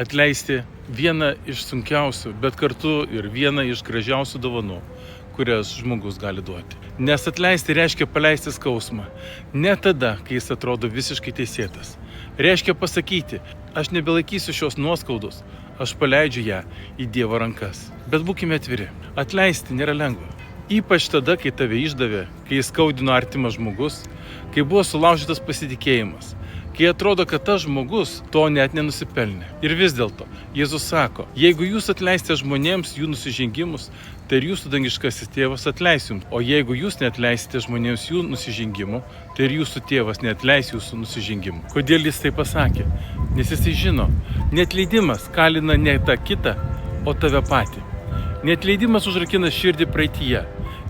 atleisti vieną iš sunkiausių, bet kartu ir vieną iš gražiausių dovanų, kurias žmogus gali duoti. Nes atleisti reiškia paleisti skausmą. Ne tada, kai jis atrodo visiškai teisėtas. Reiškia pasakyti, aš nebelaikysiu šios nuoskaudos, aš paleidžiu ją į Dievo rankas. Bet būkime atviri. Atleisti nėra lengva. Ypač tada, kai tave išdavė, kai įskaudino artimas žmogus, kai buvo sulaužytas pasitikėjimas, kai atrodo, kad tas žmogus to net nenusipelnė. Ir vis dėlto, Jėzus sako, jeigu jūs atleisite žmonėms jų nusižengimus, tai ir jūsų dangiškasis tėvas atleis jums. O jeigu jūs neatleisite žmonėms jų nusižengimų, tai ir jūsų tėvas neatleis jūsų nusižengimų. Kodėl jis tai pasakė? Nes jisai žino, neatleidimas kalina ne tą kitą, o tave patį. Neatleidimas užrakina širdį praeityje,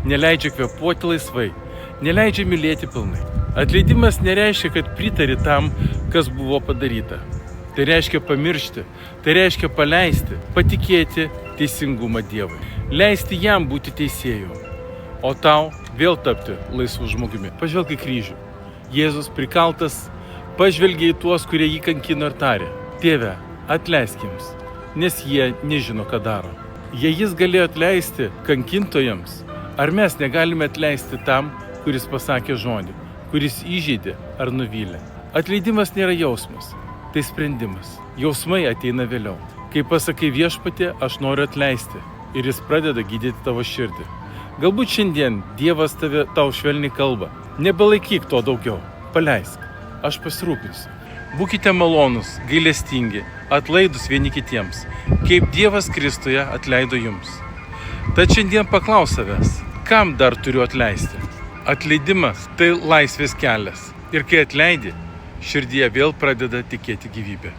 neleidžia kvėpuoti laisvai, neleidžia mylėti pilnai. Atleidimas nereiškia, kad pritari tam, kas buvo padaryta. Tai reiškia pamiršti, tai reiškia paleisti, patikėti teisingumą Dievui. Leisti jam būti teisėju, o tau vėl tapti laisvu žmogumi. Pažvelk į kryžių. Jėzus prikaltas pažvelgė į tuos, kurie jį kankino ir tarė, Tėve, atleisk jiems, nes jie nežino, ką daro. Jei jis galėjo atleisti kankintojams, ar mes negalime atleisti tam, kuris pasakė žodį, kuris įžeidė ar nuvylė? Atleidimas nėra jausmas, tai sprendimas. Jausmai ateina vėliau. Kai pasakai Viešpatie, aš noriu atleisti, ir jis pradeda gydyti tavo širdį. Galbūt šiandien Dievas tau švelniai kalba. Nebelaikyk to daugiau, paleisk, aš pasirūpinsiu. Būkite malonūs, gailestingi, atlaidūs vieni kitiems, kaip Dievas Kristuje atleido jums. Tad šiandien paklaus savęs, kam dar turiu atleisti? Atleidimas tai laisvės kelias. Ir kai atleidi, širdyje vėl pradeda tikėti gyvybė.